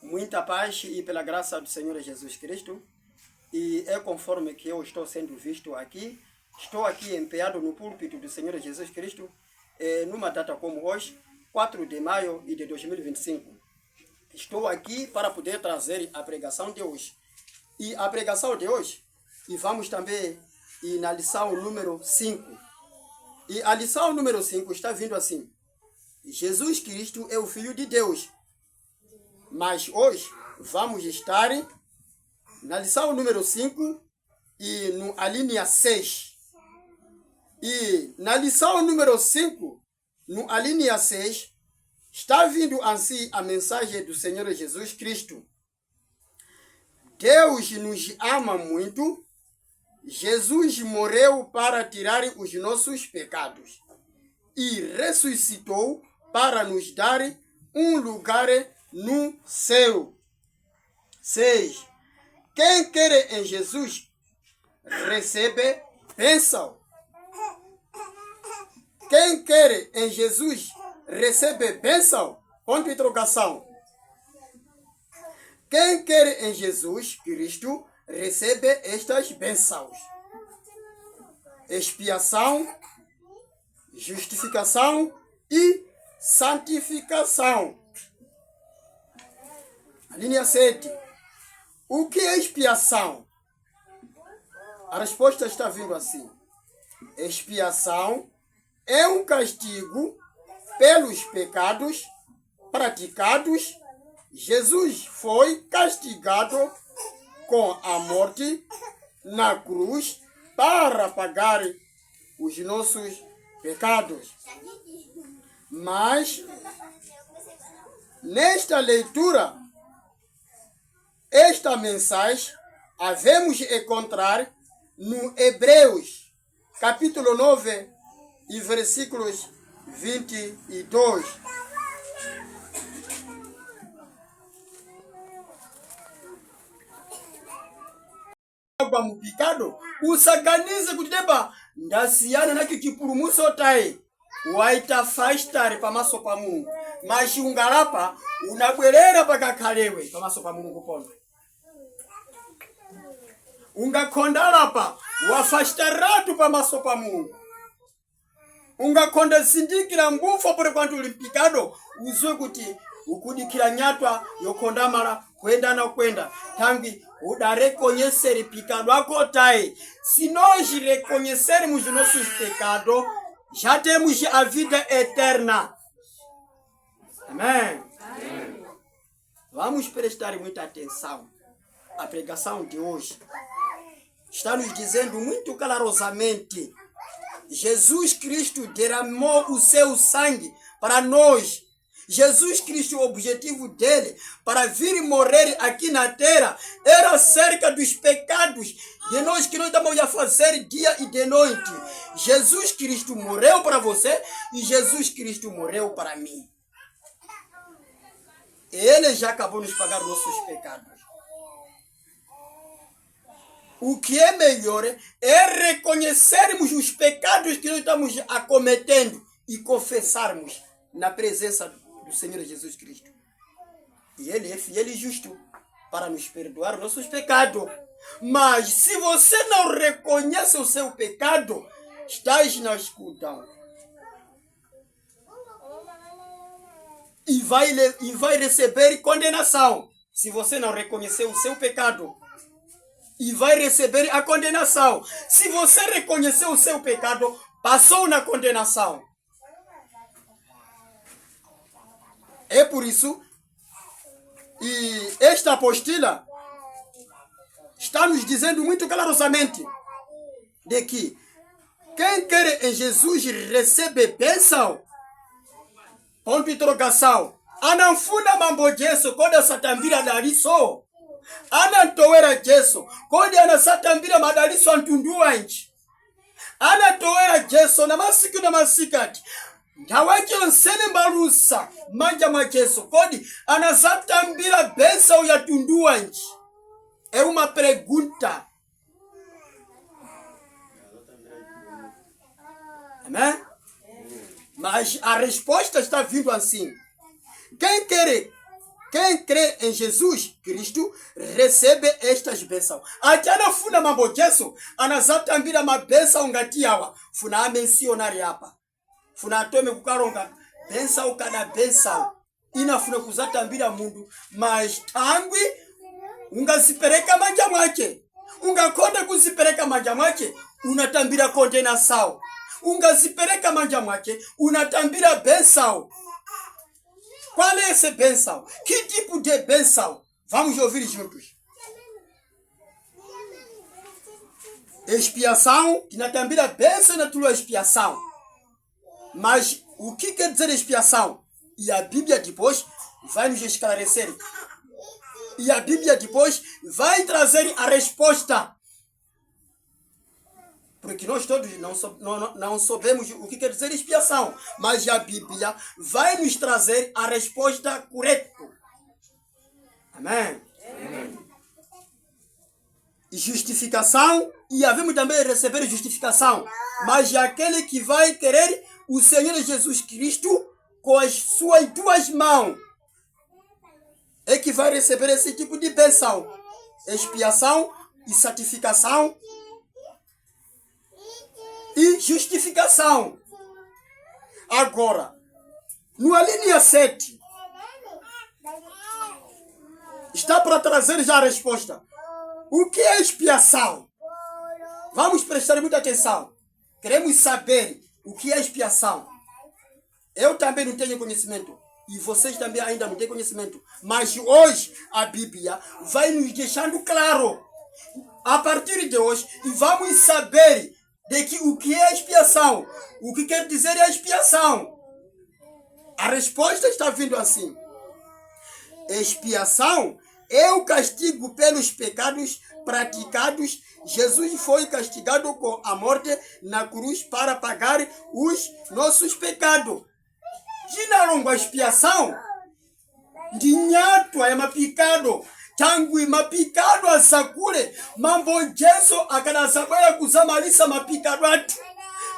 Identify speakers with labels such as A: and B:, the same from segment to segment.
A: Muita paz e pela graça do Senhor Jesus Cristo. E é conforme que eu estou sendo visto aqui. Estou aqui empenhado no púlpito do Senhor Jesus Cristo, numa data como hoje, 4 de maio de 2025. Estou aqui para poder trazer a pregação de hoje. E a pregação de hoje, e vamos também na lição número 5. E a lição número 5 está vindo assim: Jesus Cristo é o Filho de Deus. Mas hoje vamos estar na lição número 5 e a linha 6. E na lição número 5, a linha 6, está vindo assim a mensagem do Senhor Jesus Cristo. Deus nos ama muito. Jesus morreu para tirar os nossos pecados e ressuscitou para nos dar um lugar no céu. 6. Quem quer em Jesus recebe bênção. Quem quer em Jesus recebe bênção. Ponto de interrogação. Quem quer em Jesus Cristo recebe estas bênçãos: expiação, justificação e santificação. A linha 7. O que é expiação? A resposta está vindo assim: expiação é um castigo pelos pecados praticados. Jesus foi castigado com a morte na cruz para pagar os nossos pecados. Mas, nesta leitura, esta mensagem havemos encontrar no Hebreus, capítulo 9, e versículos 22. Mu picado usaganize kuteba ndasiyana na kikipulumuso tai waitafashtari pamaso pa Mungu mashi ungalapa unabwerera pakakhalewe pamaso pa Mungu pono ungakondalapa wafashtaratu pamaso pa Mungu ungakonda zindikira ngufu pore kwantu ulimpikado uzwe kuti ukudikira nyatwa yokondamala kwenda na kwenda tangi udareconhecer picado acotai. Se nós reconhecermos nossos pecados, já temos a vida eterna. Amém? Amém. Vamos prestar muita atenção. A pregação de hoje está nos dizendo muito clarosamente: Jesus Cristo derramou o seu sangue para nós. Jesus Cristo, o objetivo dele para vir morrer aqui na terra era acerca dos pecados de nós que nós estamos a fazer dia e de noite. Jesus Cristo morreu para você e Jesus Cristo morreu para mim. Ele já acabou de nos pagar nossos pecados. O que é melhor é reconhecermos os pecados que nós estamos acometendo e confessarmos na presença do Senhor Jesus Cristo. E Ele é fiel e justo para nos perdoar nossos pecados. Mas se você não reconhece o seu pecado, estás na escuridão. E vai receber condenação. Se você não reconhecer o seu pecado, e vai receber a condenação. Se você reconhecer o seu pecado, passou na condenação. É por isso, e esta apostila está nos dizendo muito clarosamente de que quem quer em Jesus recebe bênção. Ponto de interrogação. Anamfuna mambo Jesu koda satambira daliso. Anatowera Jesu kodi anasatambira madaliso antundua nchi. Anatowera Jesu na masiku na masikati Ndawacho nsene mbarusa manja mwa Jesu kodi anasatambira bênção ya tundua nchi. É uma pergunta. Amém? Mas a resposta está vindo assim: Quem quem crê em Jesus Cristo recebe estas bênçãos. Aqui anafuna mambo Yesu anazatambira mabênção ngati yawa. Funa amensionari hapa. Funa atome kukaronga bênção kana bênção. Inafuna kuzatambira mundu. Mas tangwi ungazipereka manja mwake. Ungakonde kuzipereka manja mwake. Unatambira konde na sao. Ungazipereka manja mwake. Unatambira bênção. Qual é esse bênção? Que tipo de bênção? Vamos ouvir juntos. Expiação, que na tambira bênção na tua expiação. Mas o que quer dizer expiação? E a Bíblia depois vai nos esclarecer. E a Bíblia depois vai trazer a resposta. Porque nós todos não sabemos o que quer dizer expiação. Mas a Bíblia vai nos trazer a resposta correta. Amém. Amém. Justificação. E havemos também receber justificação. Mas aquele que vai querer o Senhor Jesus Cristo com as suas duas mãos é que vai receber esse tipo de bênção. Expiação e santificação. E justificação. Agora, no linha 7, está para trazer já a resposta. O que é expiação? Vamos prestar muita atenção. Queremos saber o que é expiação. Eu também não tenho conhecimento. E vocês também ainda não têm conhecimento. Mas hoje a Bíblia vai nos deixando claro. A partir de hoje, e vamos saber de que o que é expiação. O que quer dizer é expiação. A resposta está vindo assim. Expiação é o castigo pelos pecados praticados. Jesus foi castigado com a morte na cruz para pagar os nossos pecados. Jina longo expiação de nyatwa ya mapikado. Tangu mapikado asakule mambo Yesu akanasabaya kuzamalisa mapikado atu.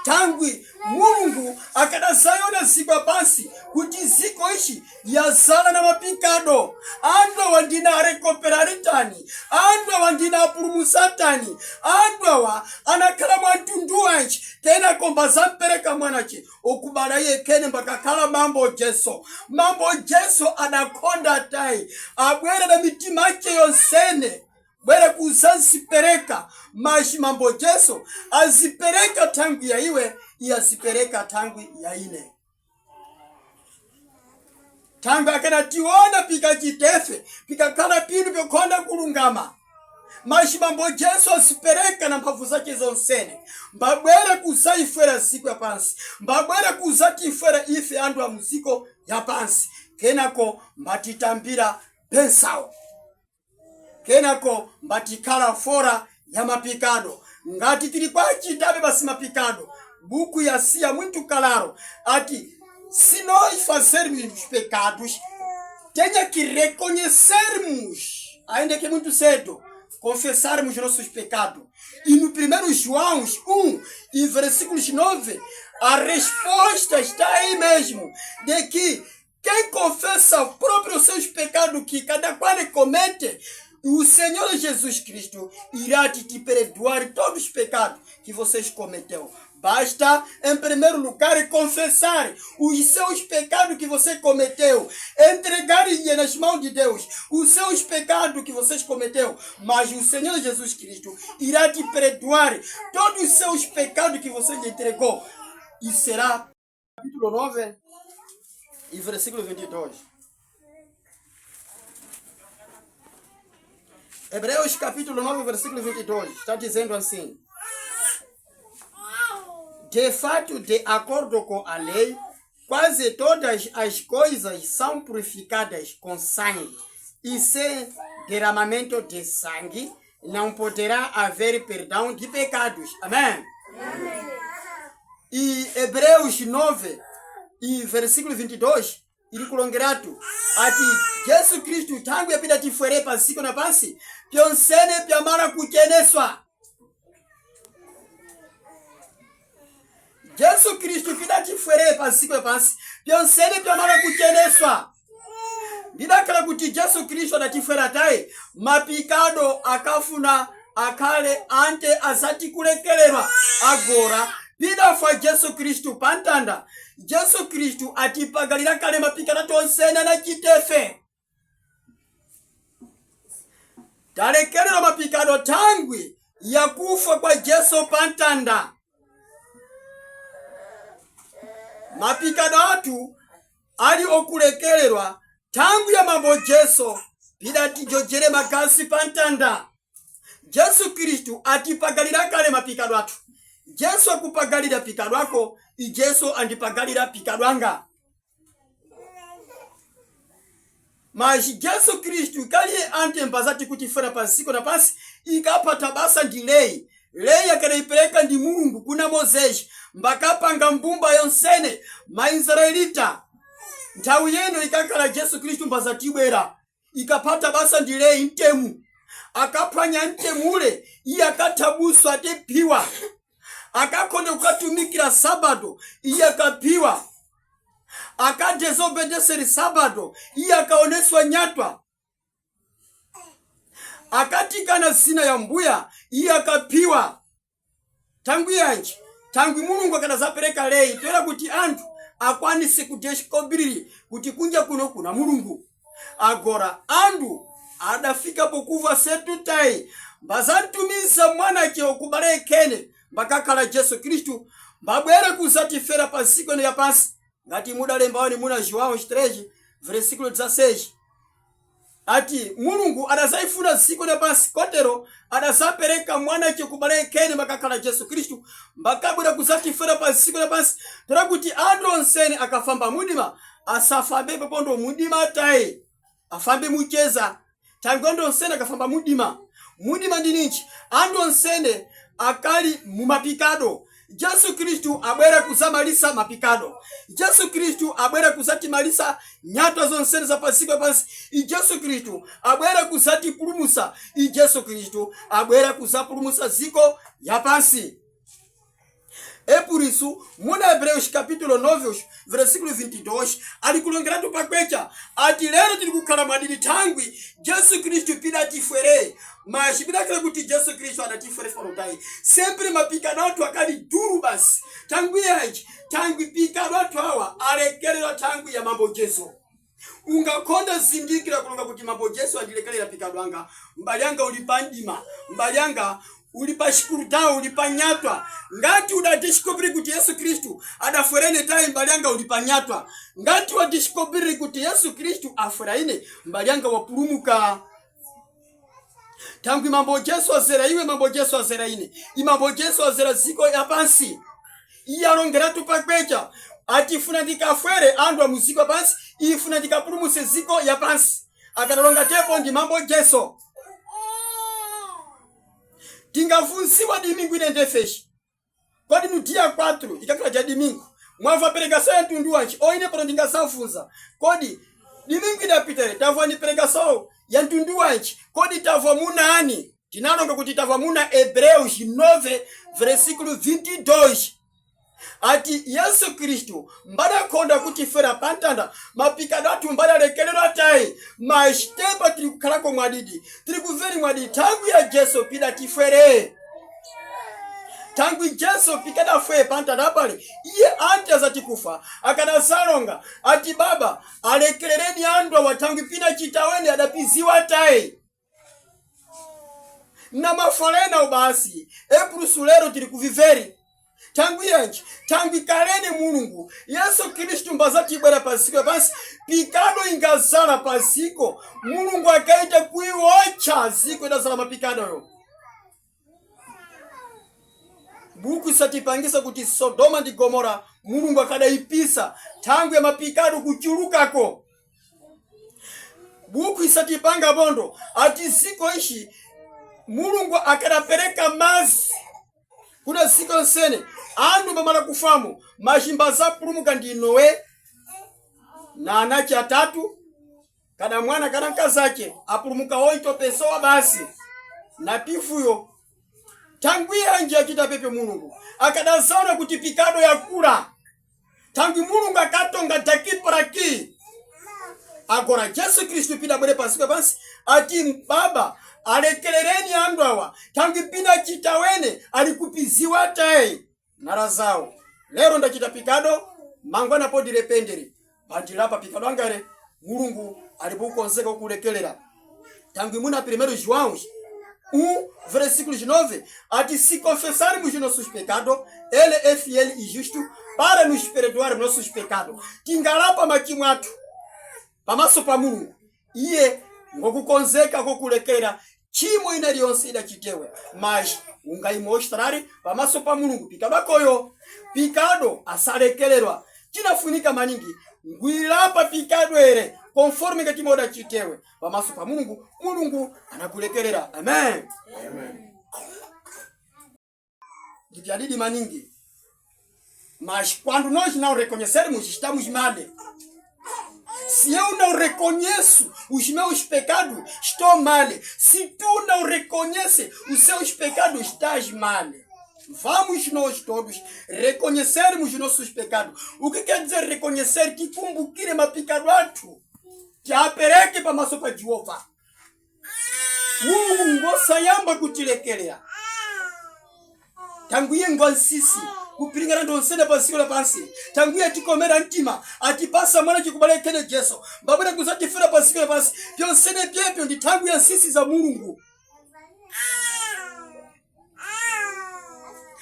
A: Tangu Mungu akanasayona siku basi kuti ziko ishi yazala na mapikado. Andwa wandina rekoperatani, andwa wandina purumusatani, andwa anakala mwantunduanchi kena komba zampereka mwanachi okubala ye kene mbakakala mambo Yesu. Mambo Yesu anakonda tai abwere na mitima yake yonsene bwere kuzazipereka. Mashi mambo Yesu azipereka tangu ya iwe yazipereka tangu ya ine. Tangu akanationa pika kitefe pika kala pinu pekonda kulungama. Mashi mambo Yesu asipereka na mpavu zake zonsene. Mbabwere kuzaifera siku ya pansi. Mbabwere kuzatifera ife andu wa muziko ya pansi. Kenako mbatitambira bensao. Kenako mbatikala fora ya mapikado. Ngati tilikuwa chitabe basi mapikado. Buku ya siya muito claro. Ati, se nós fazermos pecados, tenha que reconhecermos, ainda que é muito cedo, confessarmos nossos pecados. E no 1 João 1, e versículos 9, a resposta está aí mesmo, de que quem confessa próprio seus pecados que cada qual comete, o Senhor Jesus Cristo irá te perdoar todos os pecados que vocês cometeu. Basta, em primeiro lugar, confessar os seus pecados que você cometeu. Entregar-lhe nas mãos de Deus os seus pecados que vocês cometeu. Mas o Senhor Jesus Cristo irá te perdoar todos os seus pecados que você lhe entregou. E será, capítulo 9 e versículo 22. Hebreus capítulo 9, versículo 22. Está dizendo assim. De fato, de acordo com a lei, quase todas as coisas são purificadas com sangue. E sem derramamento de sangue, não poderá haver perdão de pecados. Amém? Amém. E Hebreus 9, e versículo 22, ele kulongerato ati Yesu Kristu tangu yapita tifwere pasiko na pasi pyonsene pyamara kucheneswa. Yesu Kristu pita tifwere pasiko na pasi pyonsene pyamara kucheneswa. bidakala kuti Yesu Kristo adatifera tayi mapikado akafuna akale ante azati kulekelelwa agora bidafa Yesu Kristo pantanda. Yesu Kristo atipagalira kale mapikado tonsena na chitefe talekelelwa mapikado tangwi ya kufa kwa Yesu pantanda. Mapikado atu ali okulekelelwa tangu ya mambo Yesu bidati jojere makasi pantanda. Yesu Kristo atipagalira kale mapikado atu. Yesu akupagalira pikado ako, Yesu andipagalira pikado anga. Maji Yesu Kristo kali ante mbazati kutifera pasiko na pasi ikapata basa ndilei. Lei akanaipeleka ndi Mungu kuna Mozesi mbakapanga mbumba yonsene Maisraelita. Nthawi yeno ikakala Yesu Kristo mbazati bwera ikapata basa ndilei ntemu. Akapanya ntemule iya katabuswa atepiwa. Akakonde kukatumikira Sabato iya kapiwa. Akadesobedeseri Sabato iya kaoneswa nyatwa. Akatikana zina ya mbuya iya kapiwa. Tangu yanji tangu Mulungu akanazapereka lei toera kuti anthu akwanise kudeshikobiriri kuti kunja kuno kuna Mulungu. Agora andu adafika pokuva setu tai mbazantumiza mwana cheo kubale kene mbakakala Yesu Kristo mbabwere kuzatifera pasiko ya pasi ngati mudalembaoni muna João 3 versículo 16 ati Mulungu adazaifuna ziko ya pasi kotero adazapereka mwana cheo kubale kene mbakakala Yesu Kristo mbakabwera kuzatifera pasiko ya pasi tora kuti andu onsene akafamba mudima asafambe pondo mudima tai afambe mucheza tangondo onsene akafamba mudima. Mudima ndininchi andu onsene akali mumapikado. Yesu Kristo abwera kuzamalisa mapikado. Yesu Kristo abwera kuzati malisa nyatwa zonsene za pasiko pansi. Yesu Kristo abwera kuzati pulumusa. Yesu Kristo abwera kuzapulumusa ziko ya pansi. E por isso, muna Hebreus capítulo 9, versículo 22, alikulongera tupakwecha, ati lero tili kukhala mwadini tangwi, Yesu Kristo pida tifere, mas pida kala kuti Yesu Kristo adatifere forotai. Sempre mapikado atu akali duru basi. Tangwi yaji, tangwi pikado atu hawa, alekelera tangwi ya mambo Yesu. Ungakonda zindikira kulonga kuti mambo Yesu andilekelera pikado anga. Mbalianga ulipandima, mbalianga ulipa shikurutao ulipa nyatwa. Ngati udadishikobiri kuti Yesu Kristo adaferene tai mbalianga ulipa nyatwa. Ngati wadishikobiri kuti Yesu Kristo aferaine mbalianga wapurumuka. Tangu mambo Yesu azera iwe mambo Yesu azera ine. Imambo Yesu azera ziko ya pansi. Iyalongera tupakwecha. Ati funandika afere andwa muziko pansi. Ifunandika purumuse ziko ya pansi. Akalonga tepo ndi mambo Yesu. Tingafunsiwa dimingu inendefeshi. Kodi nutia 4 ikakula ja dimingu. Mwava peregaso ya ntunduwanchi. Oine pano tingasafunza. Kodi dimingu inapitere. Tavwa ni peregaso ya ntunduwanchi. Kodi tavwa muna ani. Tinalonga kuti tavwa muna Hebreus 9 versículo 22. Ati Yesu Kristo mbada konda kutifera pantanda mapikado atu mbada lekelero atai mashtemba tili kukalako mwadidi tili kuveri mwadidi tangu ya Yesu pida tifere tangu Yesu pikada fwe pantanda pali iye ante za tikufa akada salonga ati baba alekelereni andwa watangu pina chitaweni adapiziwa atai na mafalena ubasi epurusulero tili kuviveri tangu yanchi, tangu kalene Mulungu, Yesu Kristo mbazati bwera pasiko basi, pikado ingazala pasiko, Mulungu akaita kuiwocha ziko inazala mapikado yo. Buku satipangisa kuti Sodoma ndi Gomora, Mulungu akadaipisa, tangu ya mapikado kuchurukako. Buku isatipanga bondo, ati ziko ishi, Mulungu akadapereka mazi. Kuna ziko nsene, andu mamala kufamu, mashimba za purumuka ndi Noe, na anachi atatu, kada mwana kada nkazake, apurumuka oito pesoa basi, na pifuyo. Tanguia anje akita pepe Mulungu, akadazaona kuti pikado ya kura. Tangu Mulungu akatonga takipara ki. Agora Yesu Kristu pina bwere pansi pansi ati baba alekelereni andu awa tangi pina chitawene alikupiziwa tai nara zao. Lero ndachita pikado mangwana podi rependere bandilapa pikado angare Mulungu alibukonzeka kulekelera tangi muna 1 João 1 versículo 9 ati se confessarmos os nossos pecados, ele é fiel e justo para nos perdoar nossos pecados. Tingalapa makimwatu pamaso pa Mulungu iye ngokukonzeka kokulekera chimo ina liyonse idachitewe, mas ungaimostrare pamaso pa Mulungu pikado akoyo pikado asalekelelwa chinafunika maningi ngwilapa pikado ere conforme ngati moda chitewe pamaso pa Mulungu, Mulungu anakulekelera. Amen. Amen. Ndipiadidi maningi, mas quando nós não reconhecermos, estamos mal. Se eu não reconheço os meus pecados, estou mal. Se tu não reconheces os seus pecados, estás mal. Vamos nós todos reconhecermos os nossos pecados. O que quer dizer reconhecer? Que kumbukire mapikado atu que apereke pa masopa Jehova. Ngosayamba kutilekelea tanguye ngwansisi kupilingana ndonsene pasikula pansi tanguye tikomera ntima atipasa mwana chikubale kene Jesu babule kuzatifira pasikula pansi byonsene byebyo ndi tangu ya sisi za Mulungu.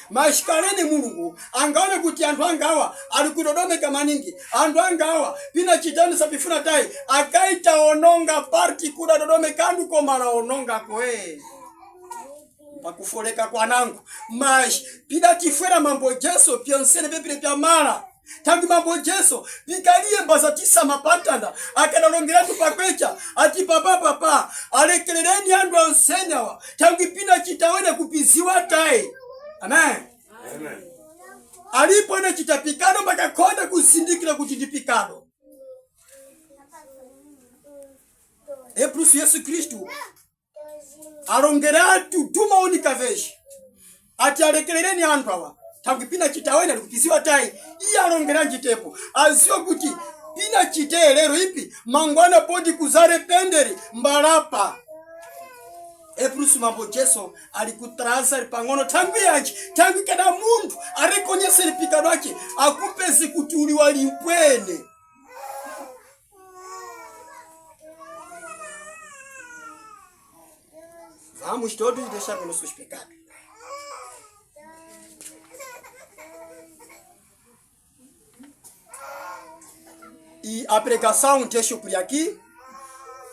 A: Mashikaleni Mulungu angaone kuti andu angawa alikudodomeka maningi andu angawa pina chitani sapifuna tai akaita ononga parti kuda dodomeka andu komala ononga koe pakufoleka kwa nangu mas pina tifera mambo Jesu pionsene bebile pya mala tangi mambo Jesu pikalie mbazatisa mapatanda akanalongera tupakwecha ati papa alekeleleni andu onsenyawa tangi pina chitawene kupiziwa tai. Amen. Amen. Alipo na chitapikano mpaka konda kusindikira kuchitipikano. Plus Yesu Kristu alongera tutuma unika veshi ati alekeleleni andu awa tangu pina chitawene alikupiziwa tai iya alongera njitepo azio kuti pina chite lero ipi mangwana podi kuzare penderi mbalapa. Plus mambo Jesu alikutraza pangono tangu yachi tangu kada mundu arekonyese lipikado yake akupezi kutuliwa limpwene. Vamos todos deixar os nossos pecados. E a pregação deixo por aqui.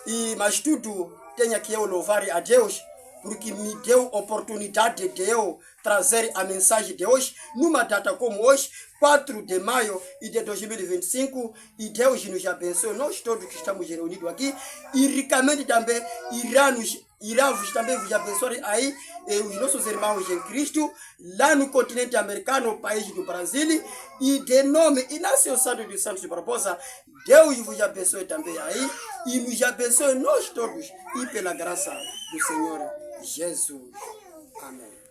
A: E mas tudo tenha que eu louvar a Deus porque me deu oportunidade de eu trazer a mensagem de hoje numa data como hoje, 4 de maio de 2025, e Deus nos abençoe, nós todos que estamos reunidos aqui, e ricamente também irá também vos abençoar aí os nossos irmãos em Cristo, lá no continente americano, país do Brasil, e de nome Inácio Santo dos Santos de Barbosa, Deus vos abençoe também aí, e nos abençoe nós todos, e pela graça do Senhor Jesus. Amém.